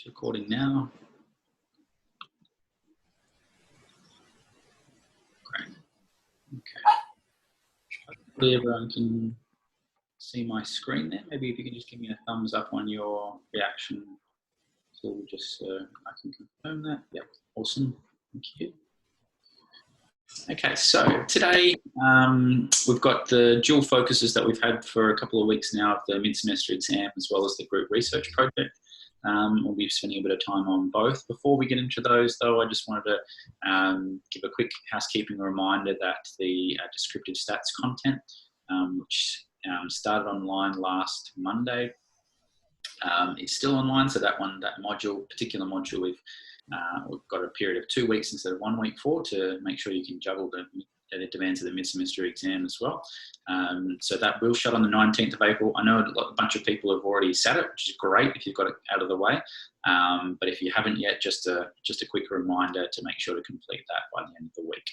It's recording now. Great. Okay. Hopefully everyone can see my screen there. Maybe if you can just give me a thumbs up on your reaction. So we'll just I can confirm that. Yep. Awesome. Thank you. Okay, so today we've got the dual focuses that we've had for a couple of weeks now of the mid-semester exam as well as the group research project. We'll be spending a bit of time on both. Before we get into those though, I just wanted to give a quick housekeeping reminder that the descriptive stats content, which started online last Monday, is still online. So that particular module, we've got a period of 2 weeks instead of 1 week for to make sure you can juggle the demands of the mid-semester exam as well. So that will shut on the 19th of April. I know a bunch of people have already sat it, which is great if you've got it out of the way. But if you haven't yet, just a quick reminder to make sure to complete that by the end of the week.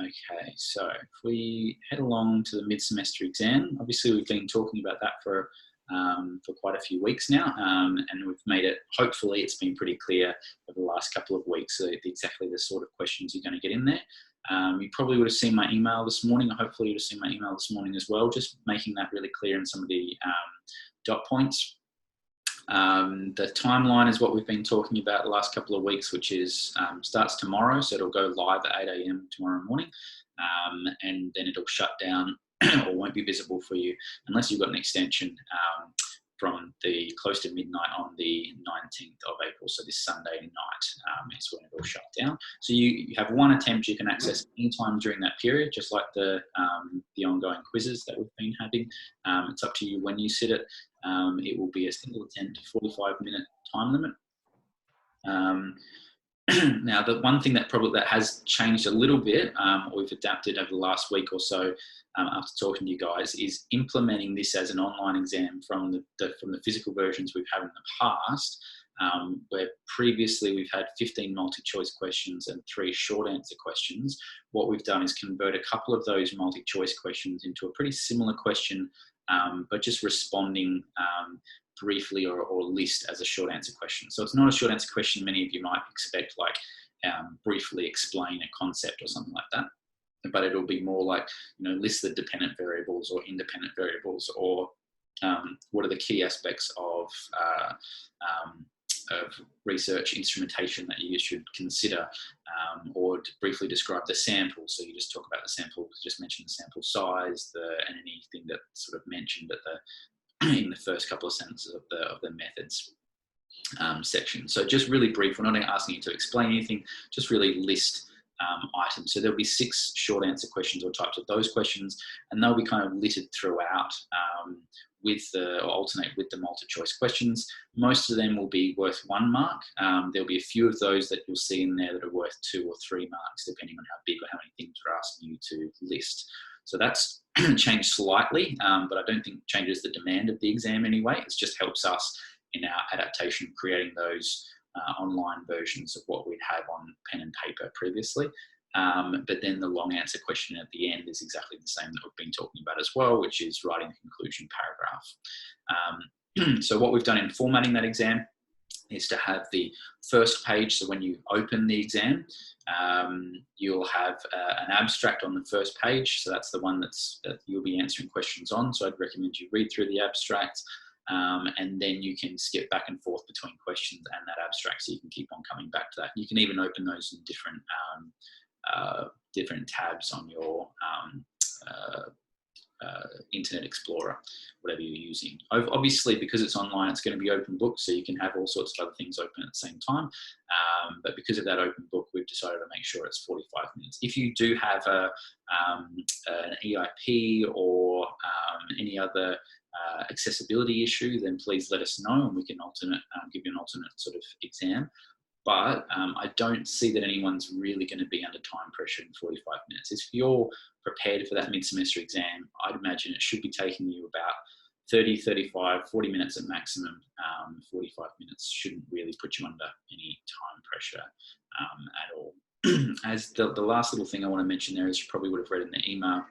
Okay, so if we head along to the mid-semester exam, obviously we've been talking about that for quite a few weeks now, and we've made it, hopefully it's been pretty clear over the last couple of weeks exactly the sort of questions you're going to get in there. You probably would have seen my email this morning, or hopefully you'd have seen my email this morning as well, just making that really clear in some of the dot points. The timeline is what we've been talking about the last couple of weeks, which is starts tomorrow, so it'll go live at 8 AM tomorrow morning, and then it'll shut down or won't be visible for you unless you've got an extension from the close to midnight on the 19th of April. So this Sunday night is when it will shut down. So you have one attempt you can access anytime during that period, just like the ongoing quizzes that we've been having. It's up to you when you sit it. It will be a single attempt, 45-minute time limit. Now, the one thing that has changed a little bit, or we've adapted over the last week or so after talking to you guys, is implementing this as an online exam from the physical versions we've had in the past, where previously we've had 15 multi-choice questions and 3 short answer questions. What we've done is convert a couple of those multi-choice questions into a pretty similar question, but just responding briefly or list as a short answer question. So it's not a short answer question many of you might expect, like briefly explain a concept or something like that, but it'll be more like, list the dependent variables or independent variables, or what are the key aspects of research instrumentation that you should consider, or to briefly describe the sample. So you just talk about the sample, just mention the sample size, and anything that's sort of mentioned at in the first couple of sentences of the methods section. So just really brief. We're not asking you to explain anything, just really list items. So there'll be 6 short answer questions or types of those questions, and they'll be kind of littered throughout or alternate with the multi-choice questions. Most of them will be worth 1 mark. There'll be a few of those that you'll see in there that are worth 2 or 3 marks, depending on how big or how many things we're asking you to list. So that's changed slightly, but I don't think it changes the demand of the exam anyway. It just helps us in our adaptation, creating those online versions of what we'd have on pen and paper previously. But then the long answer question at the end is exactly the same that we've been talking about as well, which is writing the conclusion paragraph. So what we've done in formatting that exam is to have the first page. So when you open the exam, you'll have an abstract on the first page. So that's the one that you'll be answering questions on. So I'd recommend you read through the abstract, and then you can skip back and forth between questions and that abstract, so you can keep on coming back to that. You can even open those in different tabs on your Internet Explorer, whatever you're using. Obviously, because it's online, it's going to be open book, so you can have all sorts of other things open at the same time. But because of that open book, we've decided to make sure it's 45 minutes. If you do have an EIP or any other accessibility issue, then please let us know, and we can give you an alternate sort of exam. But I don't see that anyone's really going to be under time pressure in 45 minutes. If you're prepared for that mid-semester exam, I'd imagine it should be taking you about 30, 35, 40 minutes at maximum. 45 minutes shouldn't really put you under any time pressure at all. As the last little thing I want to mention there, as you probably would have read in the email,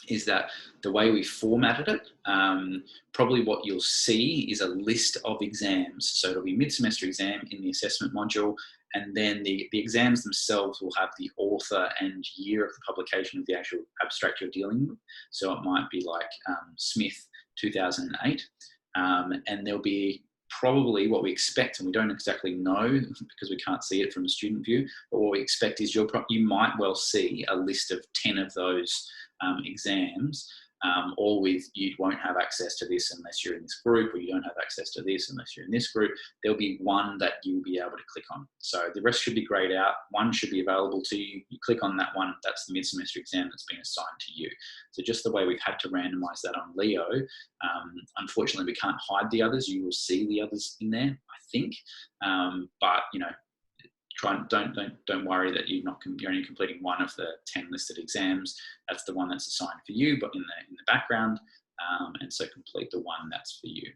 is that the way we formatted it, probably what you'll see is a list of exams. So it'll be mid-semester exam in the assessment module, and then the exams themselves will have the author and year of the publication of the actual abstract you're dealing with. So it might be like Smith 2008, and there'll be probably what we expect, and we don't exactly know because we can't see it from a student view, but what we expect is you might well see a list of 10 of those exams, all with you won't have access to this unless you're in this group, or you don't have access to this unless you're in this group. There'll be one that you'll be able to click on. So the rest should be grayed out. One should be available to you. You click on that one, that's the mid-semester exam that's been assigned to you. So just the way we've had to randomize that on Leo, unfortunately we can't hide the others. You will see the others in there, I think, but you know, don't worry that you're only completing one of the 10 listed exams. That's the one that's assigned for you, but in the background, and so complete the one that's for you.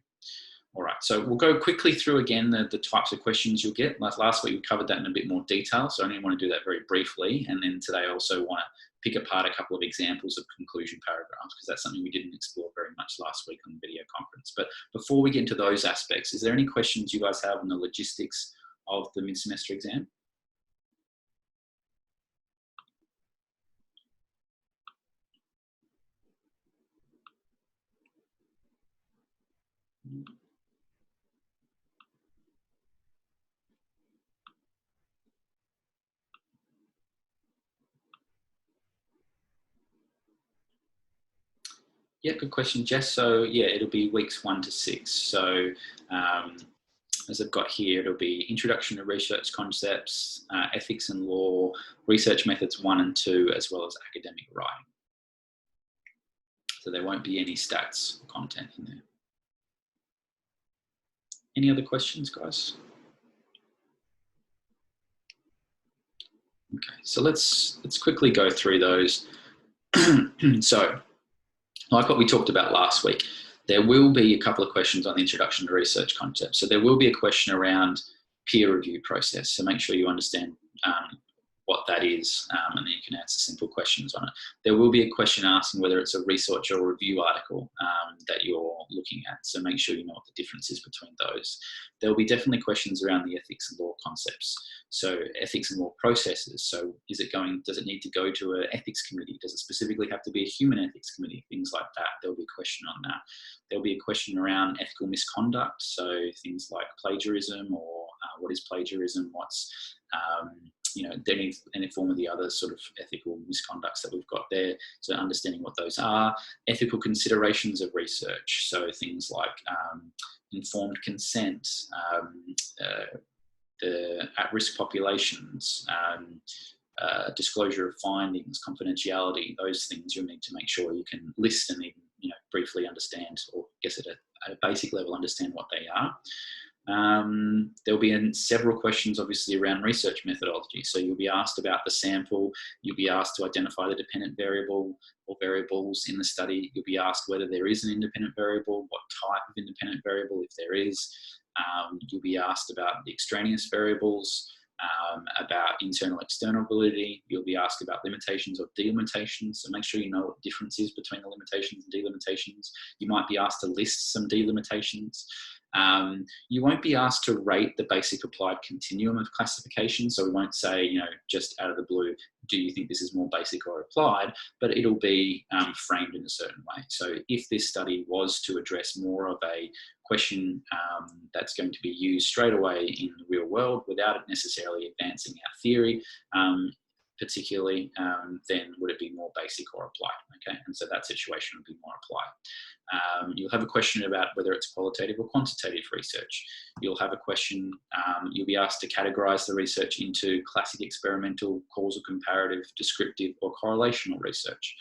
All right, so we'll go quickly through again the types of questions you'll get. Like last week, we covered that in a bit more detail, so I only want to do that very briefly. And then today I also want to pick apart a couple of examples of conclusion paragraphs, because that's something we didn't explore very much last week on the video conference. But before we get into those aspects, is there any questions you guys have on the logistics of the mid-semester exam? Yeah, good question, Jess. So yeah, it'll be weeks 1 to 6. So as I've got here, it'll be introduction to research concepts, ethics and law, research methods 1 and 2, as well as academic writing. So there won't be any stats content in there. Any other questions, guys? Okay, so let's quickly go through those. So, like what we talked about last week, there will be a couple of questions on the introduction to research concepts. So there will be a question around peer review process. So make sure you understand what that is, and then you can answer simple questions on it. There will be a question asking whether it's a research or review article that you're looking at. So make sure you know what the difference is between those. There will be definitely questions around the ethics and law concepts. So ethics and law processes. So does it need to go to an ethics committee? Does it specifically have to be a human ethics committee? Things like that. There'll be a question on that. There'll be a question around ethical misconduct. So things like plagiarism, or what is plagiarism? What's any form of the other sort of ethical misconducts that we've got there. So understanding what those are. Ethical considerations of research. So things like informed consent, the at-risk populations, disclosure of findings, confidentiality, those things you'll need to make sure you can list and even briefly understand, or I guess at a basic level understand what they are. There'll be several questions obviously around research methodology. So you'll be asked about the sample, you'll be asked to identify the dependent variable or variables in the study, you'll be asked whether there is an independent variable, what type of independent variable, if there is. You'll be asked about the extraneous variables, about internal external validity. You'll be asked about limitations or delimitations. So make sure you know what the difference is between the limitations and delimitations. You might be asked to list some delimitations. You won't be asked to rate the basic applied continuum of classification. So we won't say, just out of the blue, do you think this is more basic or applied? But it'll be framed in a certain way. So if this study was to address more of a question that's going to be used straight away in the real world without it necessarily advancing our theory, particularly, then would it be more basic or applied? Okay, and so that situation would be more applied. You'll have a question about whether it's qualitative or quantitative research. You'll have a question, you'll be asked to categorize the research into classic experimental, causal comparative, descriptive, or correlational research.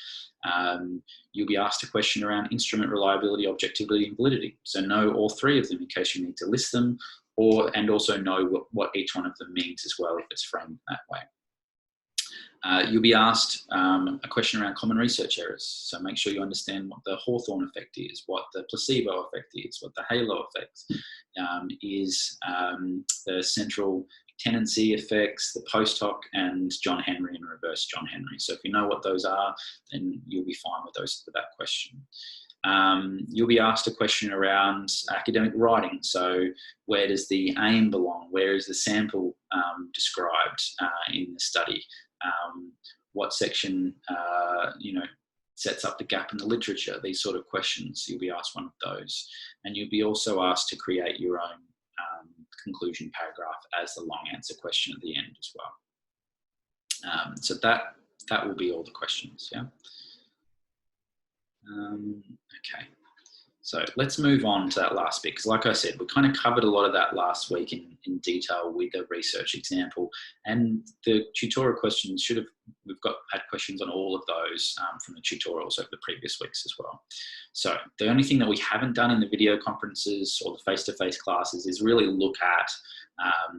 You'll be asked a question around instrument reliability, objectivity, and validity. So know all three of them in case you need to list them, and also know what each one of them means as well if it's framed that way. You'll be asked a question around common research errors. So make sure you understand what the Hawthorne effect is, what the placebo effect is, what the halo effect is, the central tendency effects, the post hoc, and John Henry and reverse John Henry. So if you know what those are, then you'll be fine with that question. You'll be asked a question around academic writing. So where does the aim belong? Where is the sample described in the study? What section, sets up the gap in the literature? These sort of questions, you'll be asked one of those. And you'll be also asked to create your own conclusion paragraph as the long answer question at the end as well. So that will be all the questions, yeah? Okay, so let's move on to that last bit, because like I said, we kind of covered a lot of that last week in detail with the research example, and the tutorial questions we've had questions on all of those from the tutorials over the previous weeks as well. So the only thing that we haven't done in the video conferences or the face-to-face classes is really look at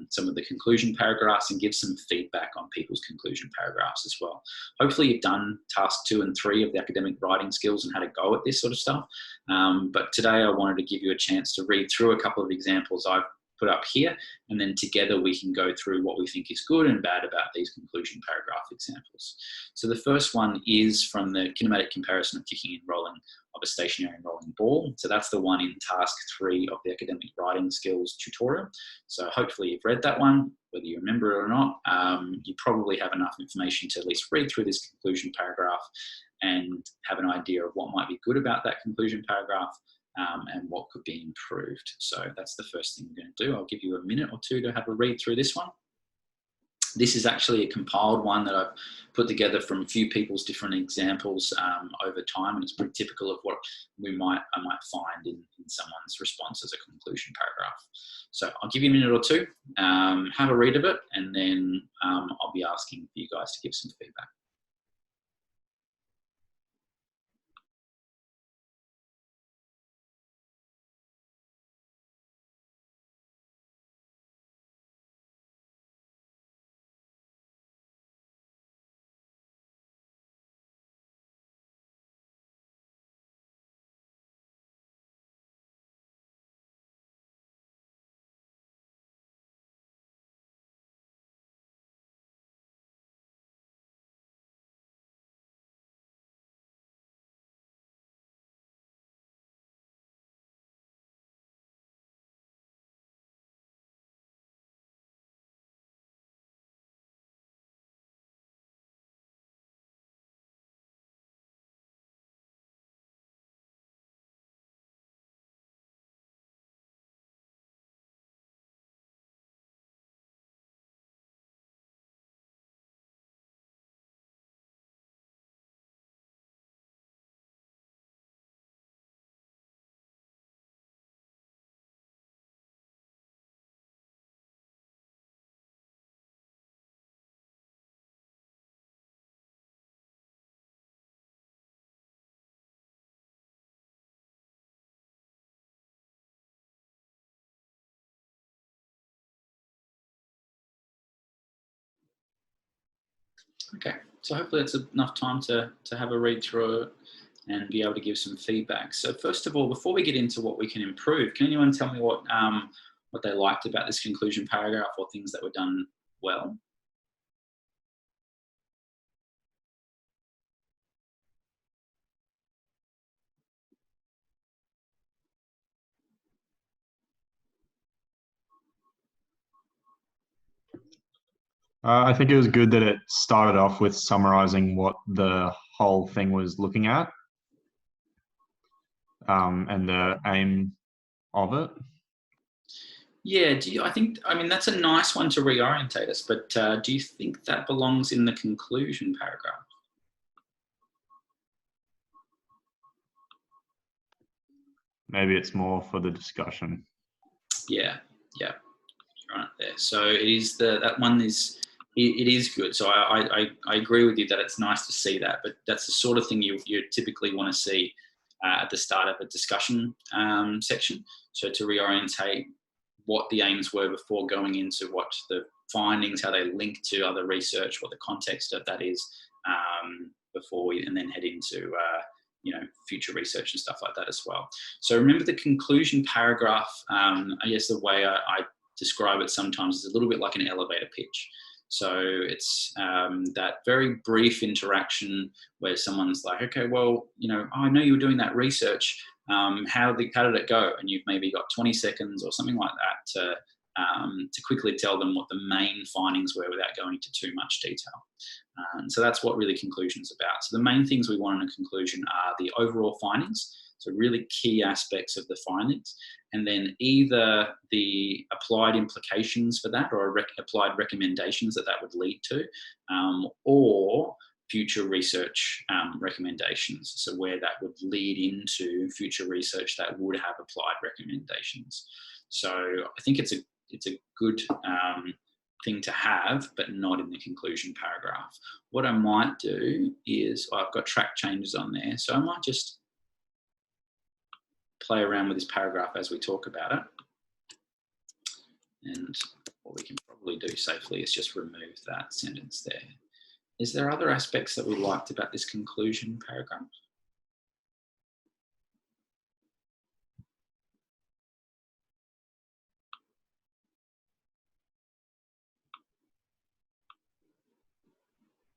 some of the conclusion paragraphs and give some feedback on people's conclusion paragraphs as well. Hopefully you've done task 2 and 3 of the academic writing skills and had a go at this sort of stuff. But today I wanted to give you a chance to read through a couple of examples I've put up here, and then together we can go through what we think is good and bad about these conclusion paragraph examples. So the first one is from the kinematic comparison of kicking and rolling of a stationary and rolling ball. So that's the one in task 3 of the academic writing skills tutorial. So hopefully you've read that one, whether you remember it or not. You probably have enough information to at least read through this conclusion paragraph and have an idea of what might be good about that conclusion paragraph and what could be improved. So that's the first thing we're going to do. I'll give you a minute or two to have a read through this one. This is actually a compiled one that I've put together from a few people's different examples over time, and it's pretty typical of what I might find in someone's response as a conclusion paragraph. So I'll give you a minute or two, have a read of it, and then I'll be asking for you guys to give some feedback. Okay, so hopefully that's enough time to have a read through it and be able to give some feedback. So first of all, before we get into what we can improve, can anyone tell me what they liked about this conclusion paragraph or things that were done well? I think it was good that it started off with summarizing what the whole thing was looking at and the aim of it. Yeah, I mean, that's a nice one to reorientate us, but do you think that belongs in the conclusion paragraph? Maybe it's more for the discussion. Yeah, right there. So it is that one is, it is good. So I agree with you that it's nice to see that, but that's the sort of thing you typically want to see at the start of a discussion section. So to reorientate what the aims were before going into what the findings, how they link to other research, what the context of that is before we, and then head into future research and stuff like that as well. So remember the conclusion paragraph, I guess the way I describe it sometimes as a little bit like an elevator pitch. So it's that very brief interaction where someone's like, okay, well, you know, I know you were doing that research. How did it go? And you've maybe got 20 seconds or something like that to quickly tell them what the main findings were without going into too much detail. And so that's what really conclusion is about. So the main things we want in a conclusion are the overall findings, so really key aspects of the findings, and then either the applied implications for that or applied recommendations that would lead to, or future research recommendations. So where that would lead into future research that would have applied recommendations. So I think it's a good thing to have, but not in the conclusion paragraph. What I might do is, I've got track changes on there, so I might just play around with this paragraph as we talk about it. And what we can probably do safely is just remove that sentence there. Is there other aspects that we liked about this conclusion paragraph?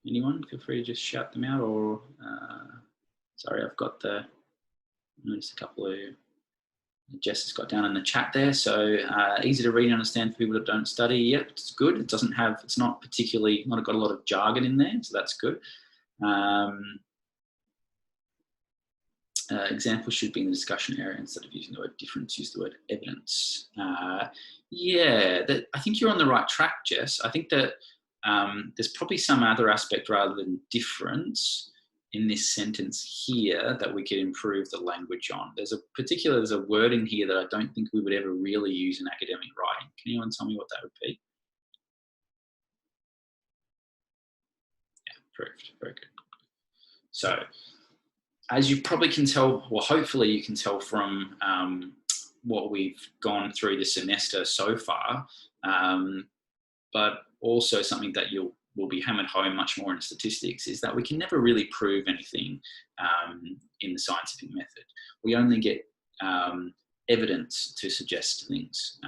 Anyone? Feel free to just shout them out, or sorry, I've got noticed a couple of Jess has got down in the chat there. So easy to read and understand for people that don't study. Yep, it's good. It doesn't have, it's not particularly, not got a lot of jargon in there, so that's good. Examples should be in the discussion area instead of using the word difference, use the word evidence. Yeah, I think you're on the right track, Jess. I think that there's probably some other aspect rather than difference in this sentence here that we could improve the language on. There's a word in here that I don't think we would ever really use in academic writing. Can anyone tell me what that would be? Yeah, approved. Very good. So, as you probably can tell, well, hopefully you can tell from what we've gone through this semester so far, but also something that will be hammered home much more in statistics, is that we can never really prove anything in the scientific method. We only get evidence to suggest things.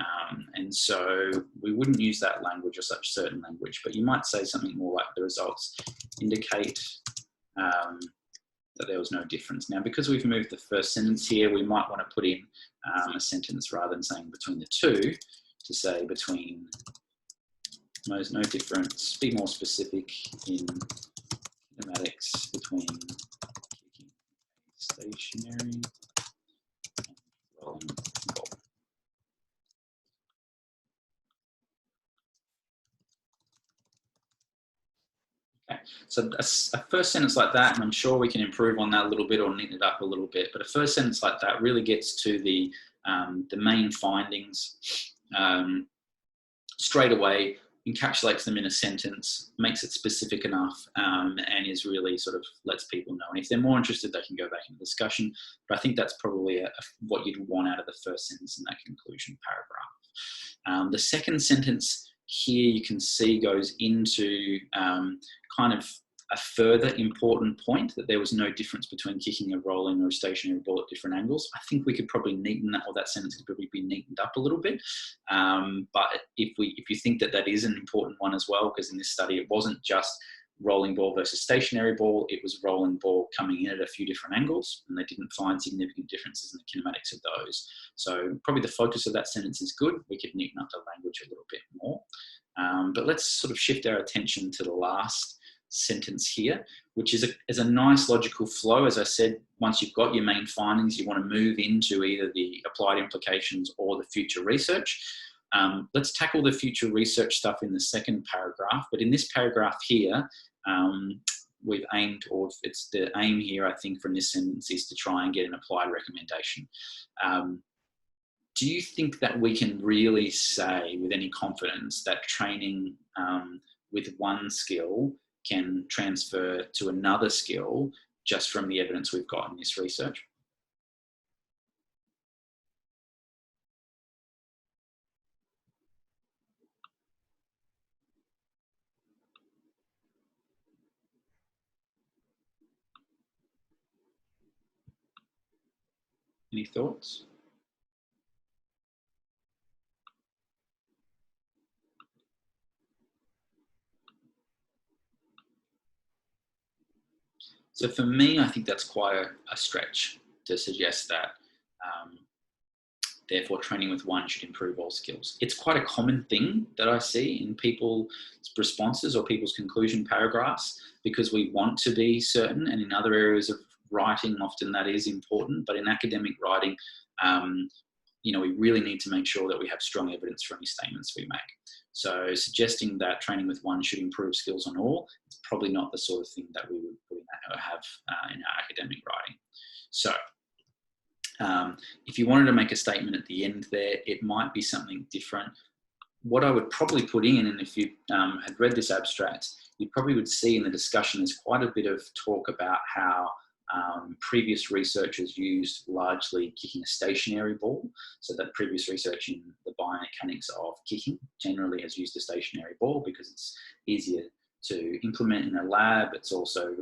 And so we wouldn't use that language or such certain language, but you might say something more like the results indicate that there was no difference. Now, because we've moved the first sentence here, we might want to put in a sentence rather than saying between the two, to say between, there's no difference, be more specific in kinematics between kicking stationary and rolling ball. Okay, so a first sentence like that, and I'm sure we can improve on that a little bit or neaten it up a little bit, but a first sentence like that really gets to the main findings straight away, encapsulates them in a sentence, makes it specific enough, and is really sort of lets people know. And if they're more interested, they can go back in the discussion. But I think that's probably what you'd want out of the first sentence in that conclusion paragraph. The second sentence here, you can see, goes into kind of a further important point, that there was no difference between kicking a rolling or a stationary ball at different angles. I think we could probably neaten that, or that sentence could probably be neatened up a little bit. But if you think that is an important one as well, because in this study it wasn't just rolling ball versus stationary ball, it was rolling ball coming in at a few different angles, and they didn't find significant differences in the kinematics of those. So probably the focus of that sentence is good. We could neaten up the language a little bit more. But let's sort of shift our attention to the last sentence here, which is a nice logical flow. As I said, once you've got your main findings, you want to move into either the applied implications or the future research. Let's tackle the future research stuff in the second paragraph, but in this paragraph here, we've aimed, or it's the aim here, I think, from this sentence is to try and get an applied recommendation. Do you think that we can really say with any confidence that training with one skill can transfer to another skill just from the evidence we've got in this research? Any thoughts? So for me, I think that's quite a stretch to suggest that therefore training with one should improve all skills. It's quite a common thing that I see in people's responses or people's conclusion paragraphs, because we want to be certain, and in other areas of writing often that is important, but in academic writing, we really need to make sure that we have strong evidence for any statements we make. So suggesting that training with one should improve skills on all is probably not the sort of thing that we would have in our academic writing. So if you wanted to make a statement at the end there, it might be something different. What I would probably put in, and if you had read this abstract, you probably would see in the discussion there's quite a bit of talk about how previous researchers used largely kicking a stationary ball. So that previous research in the biomechanics of kicking generally has used a stationary ball because it's easier to implement in a lab. It's also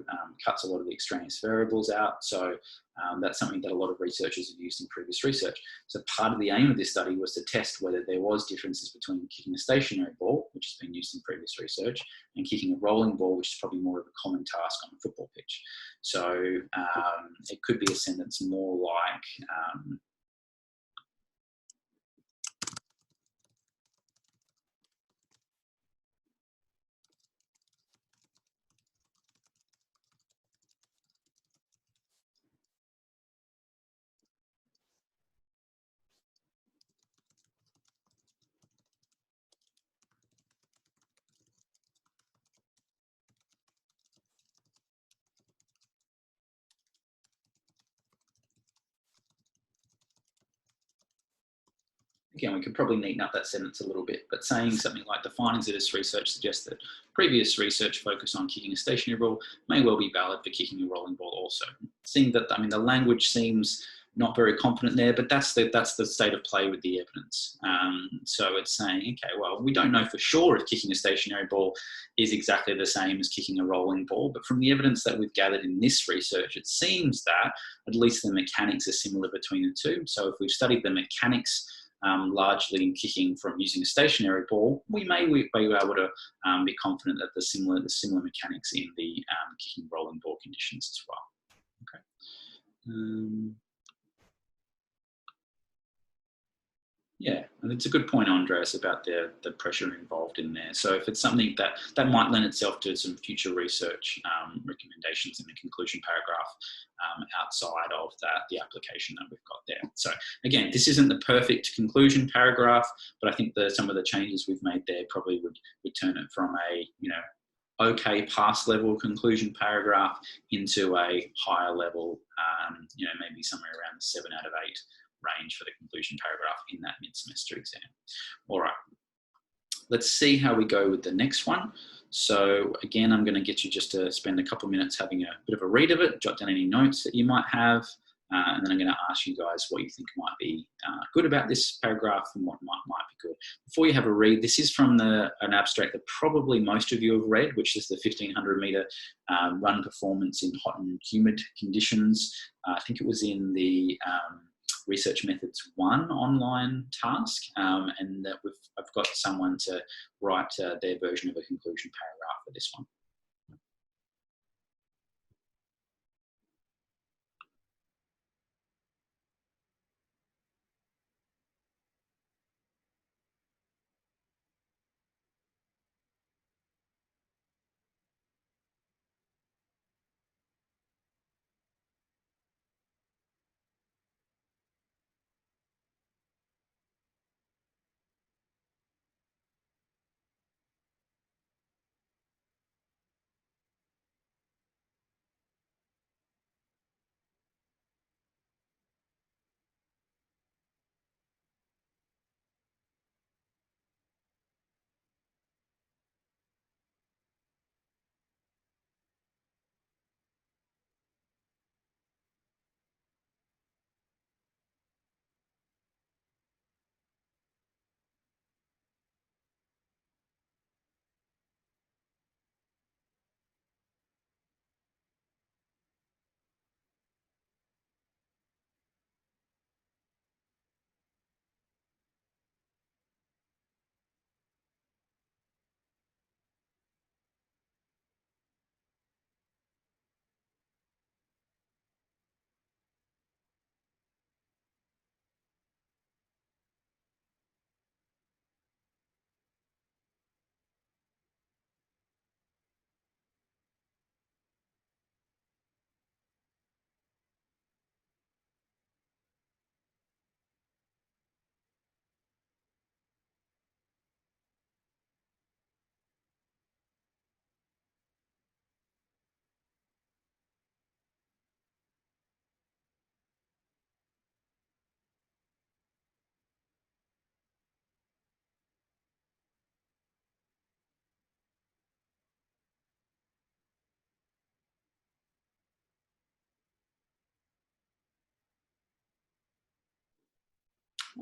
cuts a lot of the extraneous variables out. So that's something that a lot of researchers have used in previous research. So part of the aim of this study was to test whether there was differences between kicking a stationary ball, which has been used in previous research, and kicking a rolling ball, which is probably more of a common task on a football pitch. So it could be a sentence more like, again, we could probably neaten up that sentence a little bit, but saying something like the findings of this research suggest that previous research focused on kicking a stationary ball may well be valid for kicking a rolling ball also. Seeing that, I mean, the language seems not very confident there, but that's the state of play with the evidence. So it's saying, okay, well, we don't know for sure if kicking a stationary ball is exactly the same as kicking a rolling ball, but from the evidence that we've gathered in this research, it seems that at least the mechanics are similar between the two. So if we've studied the mechanics largely in kicking from using a stationary ball, we may be able to be confident that the similar mechanics in the kicking rolling ball conditions as well. Okay. Yeah, and it's a good point, Andreas, about the pressure involved in there. So if it's something that might lend itself to some future research recommendations in the conclusion paragraph outside of the application that we've got there. So again, this isn't the perfect conclusion paragraph, but I think some of the changes we've made there probably would turn it from a okay pass level conclusion paragraph into a higher level, maybe somewhere around the 7 out of 8 range for the conclusion paragraph in that mid-semester exam. All right, let's see how we go with the next one. So again, I'm going to get you just to spend a couple of minutes having a bit of a read of it, jot down any notes that you might have, and then I'm going to ask you guys what you think might be good about this paragraph and what might be good. Before you have a read, this is from an abstract that probably most of you have read, which is the 1500 metre run performance in hot and humid conditions. I think it was in the Research Methods 1 online task, and I've got someone to write their version of a conclusion paragraph for this one.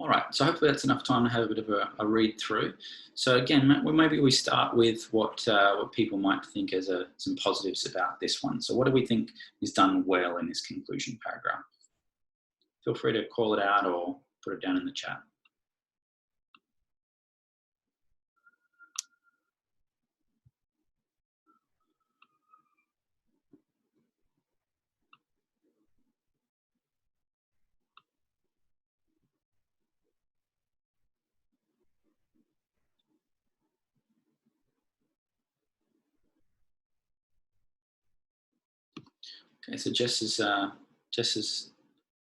All right, so hopefully that's enough time to have a bit of a read through. So again, maybe we start with what people might think as some positives about this one. So what do we think is done well in this conclusion paragraph? Feel free to call it out or put it down in the chat. Okay, so Jess has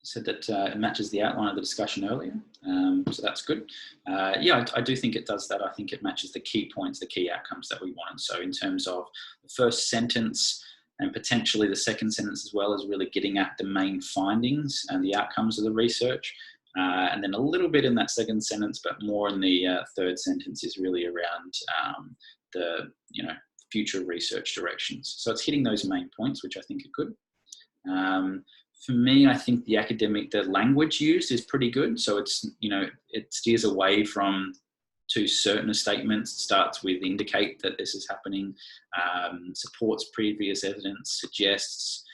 said that it matches the outline of the discussion earlier, so that's good. Yeah, I do think it does that. I think it matches the key points, the key outcomes that we wanted. So in terms of the first sentence and potentially the second sentence as well, is really getting at the main findings and the outcomes of the research. And then a little bit in that second sentence, but more in the third sentence is really around the future research directions. So it's hitting those main points, which I think are good. For me, I think the language used is pretty good. So it's, it steers away from too certain a statements. It starts with indicate that this is happening, supports previous evidence, suggests,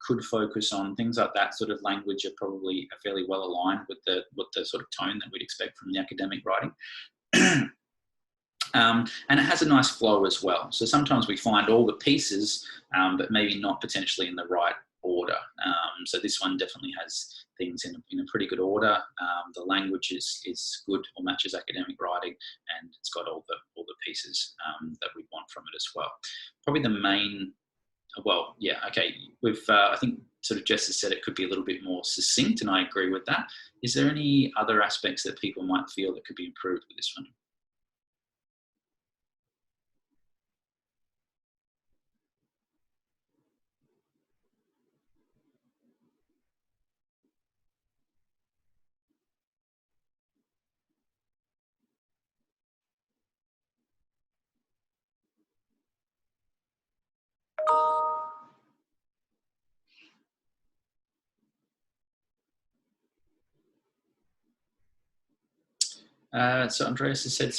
could focus on, things like that sort of language are probably fairly well aligned with the sort of tone that we'd expect from the academic writing. And it has a nice flow as well. So sometimes we find all the pieces, but maybe not potentially in the right order. So this one definitely has things in a pretty good order. The language is good or matches academic writing, and it's got all the pieces that we want from it as well. Probably the main, well, yeah, okay. I think sort of Jess has said it could be a little bit more succinct, and I agree with that. Is there any other aspects that people might feel that could be improved with this one? So Andreas has said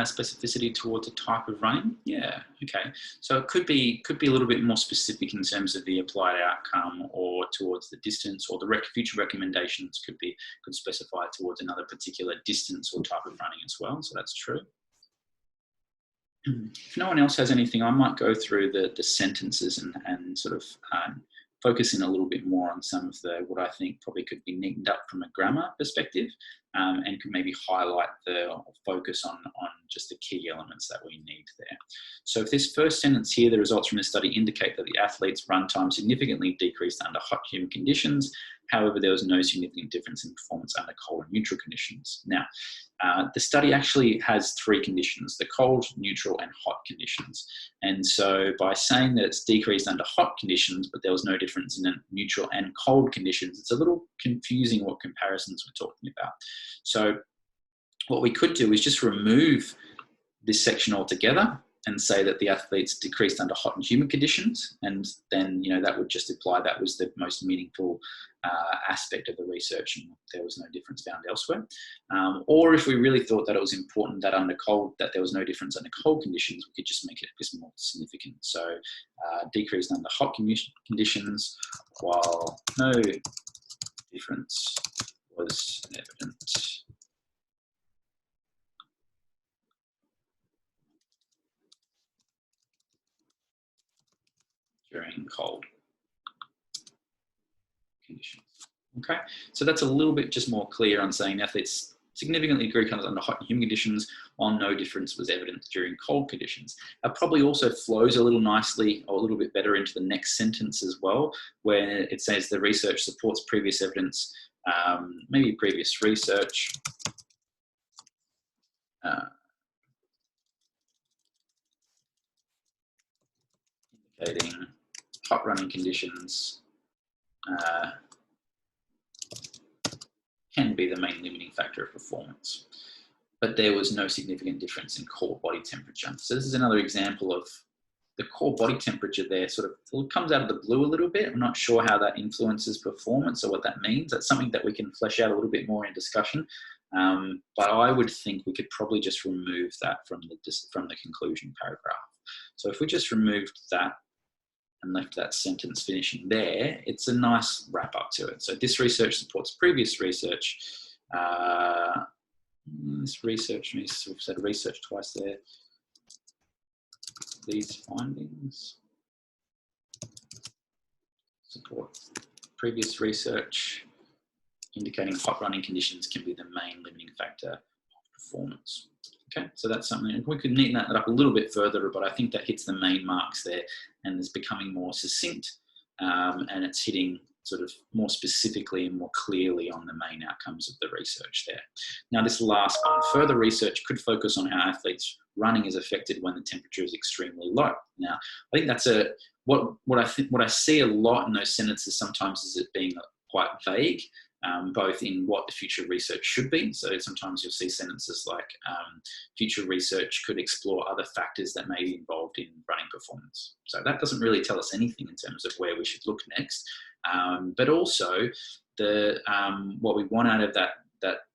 specificity towards a type of running. Yeah, okay. So it could be a little bit more specific in terms of the applied outcome, or towards the distance, or the future recommendations could specify towards another particular distance or type of running as well. So that's true. If no one else has anything, I might go through the sentences and sort of focus in a little bit more on some of what I think probably could be neatened up from a grammar perspective, and could maybe highlight or focus on just the key elements that we need there. So if this first sentence here, the results from this study indicate that the athlete's run time significantly decreased under hot, humid conditions. However, there was no significant difference in performance under cold and neutral conditions. Now, the study actually has three conditions: the cold, neutral, and hot conditions. And so by saying that it's decreased under hot conditions, but there was no difference in neutral and cold conditions, it's a little confusing what comparisons we're talking about. So what we could do is just remove this section altogether and say that the athletes decreased under hot and humid conditions, and then that would just imply that was the most meaningful aspect of the research, and there was no difference found elsewhere. Or if we really thought that it was important that that there was no difference under cold conditions, we could just make it just more significant. So decreased under hot conditions, while no difference was evident during cold conditions. Okay, so that's a little bit just more clear on saying athletes significantly decreased under hot and humid conditions, while no difference was evident during cold conditions. It probably also flows a little nicely, or a little bit better, into the next sentence as well, where it says the research supports previous evidence, maybe previous research, indicating hot running conditions can be the main limiting factor of performance, but there was no significant difference in core body temperature. So this is another example of the core body temperature there sort of comes out of the blue a little bit. I'm not sure how that influences performance or what that means. That's something that we can flesh out a little bit more in discussion. But I would think we could probably just remove that from the conclusion paragraph. So if we just removed that and left that sentence finishing there, it's a nice wrap up to it. So this research supports previous research. This research, we've said research twice there. These findings support previous research indicating hot running conditions can be the main limiting factor of performance. Okay, so that's something, we could neaten that up a little bit further, but I think that hits the main marks there and is becoming more succinct, and it's hitting sort of more specifically and more clearly on the main outcomes of the research there. Now this last one, further research could focus on how athletes running is affected when the temperature is extremely low. Now, I think that's what I see a lot in those sentences sometimes is it being quite vague, both in what the future research should be. So sometimes you'll see sentences like future research could explore other factors that may be involved in running performance. So that doesn't really tell us anything in terms of where we should look next. But also what we want out of that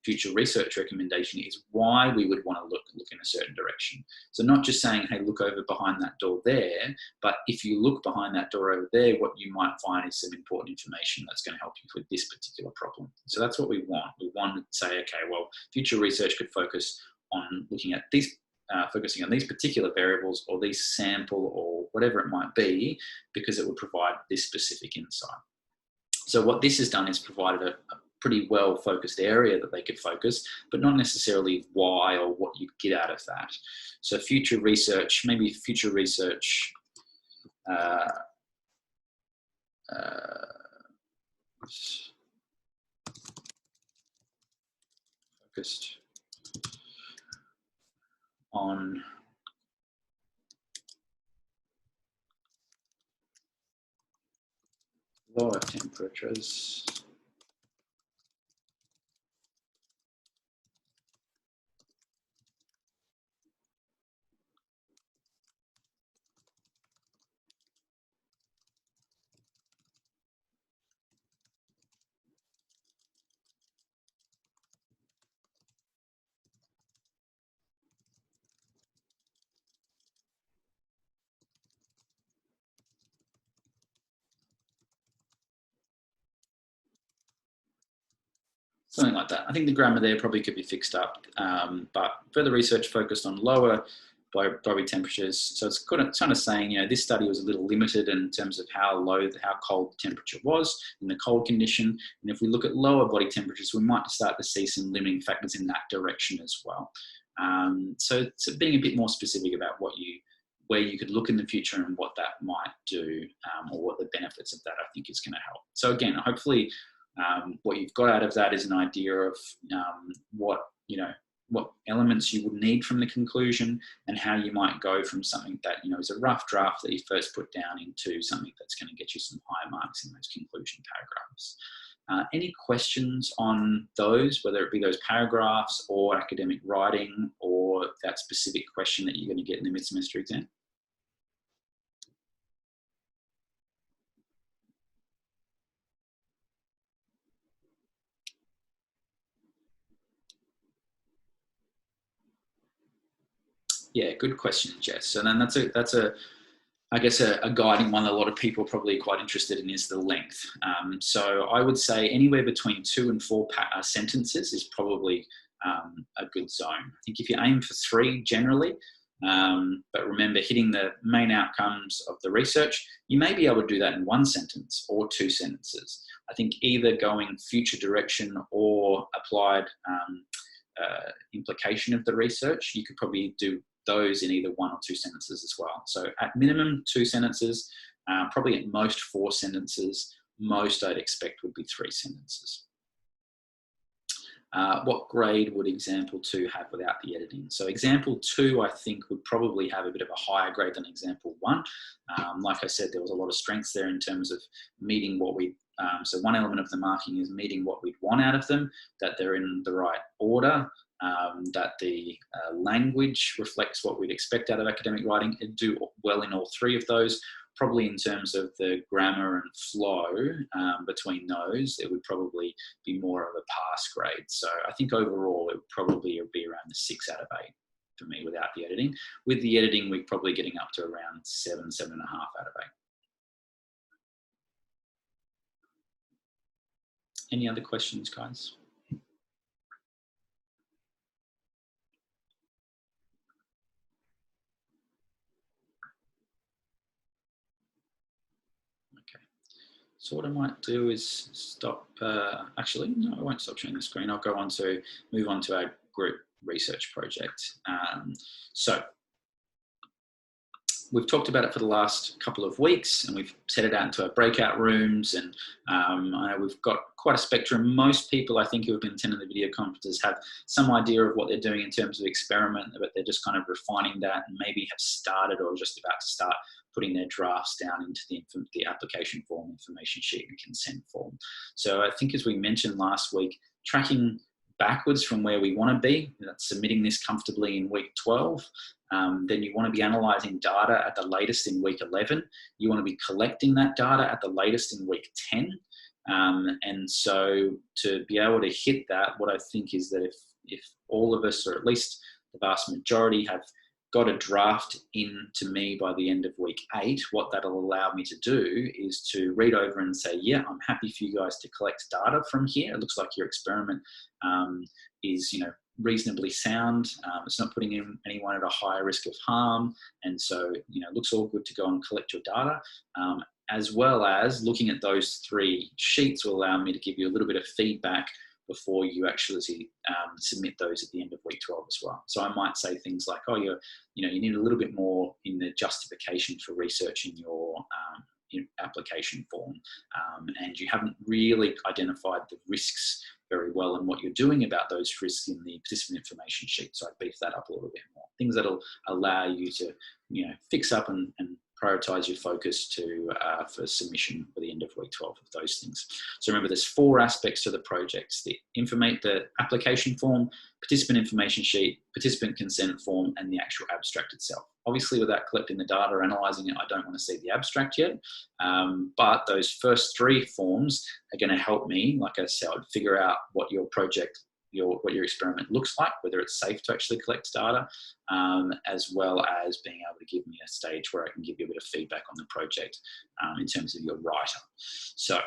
future research recommendation is why we would want to look in a certain direction. So not just saying, hey, look over behind that door there, but if you look behind that door over there, what you might find is some important information that's going to help you with this particular problem. So that's what we want. We want to say, okay, well, future research could focus on looking at these, focusing on these particular variables or these sample or whatever it might be, because it would provide this specific insight. So what this has done is provided a pretty well focused area that they could focus, but not necessarily why or what you get out of that. So future research, maybe future research focused on lower temperatures something like that. I think the grammar there probably could be fixed up, but further research focused on lower body temperatures. So it's kind of saying, you know, this study was a little limited in terms of how cold the temperature was in the cold condition. And if we look at lower body temperatures, we might start to see some limiting factors in that direction as well. So being a bit more specific about where you could look in the future and what that might do, or what the benefits of that I think is going to help. So again, hopefully what you've got out of that is an idea of what elements you would need from the conclusion and how you might go from something that is a rough draft that you first put down into something that's going to get you some higher marks in those conclusion paragraphs. Any questions on those, whether it be those paragraphs or academic writing or that specific question that you're going to get in the mid-semester exam? Yeah, good question, Jess. So then that's I guess a guiding one that a lot of people are probably quite interested in is the length. So I would say anywhere between 2 and 4 sentences is probably a good zone. I think if you aim for 3 generally, but remember hitting the main outcomes of the research, you may be able to do that in 1 sentence or 2 sentences. I think either going future direction or applied implication of the research, you could probably do those in either 1 or 2 sentences as well. So at minimum 2 sentences, probably at most 4 sentences, most I'd expect would be 3 sentences. What grade would example 2 have without the editing? So example 2, I think, would probably have a bit of a higher grade than example 1. Like I said, there was a lot of strengths there in terms of meeting what we, so one element of the marking is meeting what we'd want out of them, that they're in the right order, that the language reflects what we'd expect out of academic writing. It'd do well in all 3 of those. probably in terms of the grammar and flow between those, it would probably be more of a pass grade. So I think overall it would probably be around the 6 out of 8 for me without the editing. With the editing, we're probably getting up to around 7, 7.5 out of 8. Any other questions, guys? Okay. So what I might do is stop, actually, no, I won't stop sharing the screen. I'll go on to, move on to our group research project. So we've talked about it for the last couple of weeks, and we've set it out into our breakout rooms, and I know we've got quite a spectrum. Most people, I think, who have been attending the video conferences have some idea of what they're doing in terms of experiment, but they're just kind of refining that and maybe have started or just about to start putting their drafts down into the application form, information sheet and consent form. So I think, as we mentioned last week, tracking backwards from where we want to be, that's submitting this comfortably in week 12. Then you want to be analysing data at the latest in week 11. You want to be collecting that data at the latest in week 10. And so to be able to hit that, what I think is that if all of us, or at least the vast majority, have got a draft in to me by the end of week 8, what that'll allow me to do is to read over and say, yeah, I'm happy for you guys to collect data from here. It looks like your experiment is, reasonably sound. It's not putting anyone at a higher risk of harm. And so, it looks all good to go and collect your data. As well as looking at those 3 sheets will allow me to give you a little bit of feedback before you actually submit those at the end of week 12 as well. So I might say things like, oh, you need a little bit more in the justification for researching your application form, and you haven't really identified the risks very well and what you're doing about those risks in the participant information sheet. So I beef that up a little bit more. Things that'll allow you to, fix up and prioritize your focus for submission for the end of week 12 of those things. So remember, there's 4 aspects to the projects: the application form, participant information sheet, participant consent form, and the actual abstract itself. Obviously, without collecting the data or analyzing it, I don't want to see the abstract yet. But those first 3 forms are going to help me, like I said, figure out what your project, what your experiment looks like, whether it's safe to actually collect data, as well as being able to give me a stage where I can give you a bit of feedback on the project in terms of your writer. So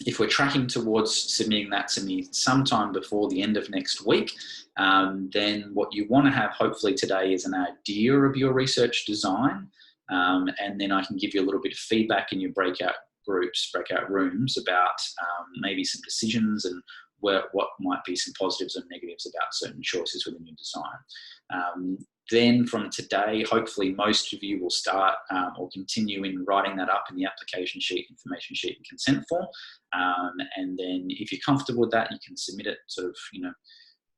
if we're tracking towards submitting that to me sometime before the end of next week, then what you want to have hopefully today is an idea of your research design, and then I can give you a little bit of feedback in your breakout rooms about maybe some decisions and what might be some positives and negatives about certain choices within your design. Then from today, hopefully most of you will start or continue in writing that up in the application sheet, information sheet and consent form. And then if you're comfortable with that, you can submit it sort of,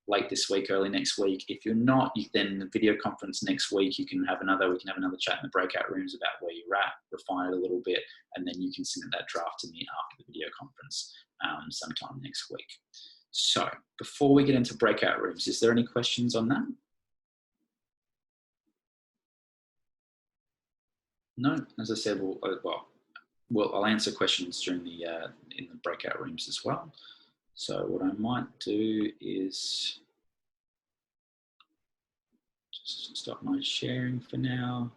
late this week, early next week. If you're not, then the video conference next week, we can have another chat in the breakout rooms about where you're at, refine it a little bit, and then you can submit that draft to me after the video conference sometime next week. So before we get into breakout rooms, is there any questions on that? No, as I said, I'll answer questions during in the breakout rooms as well. So what I might do is just stop my sharing for now.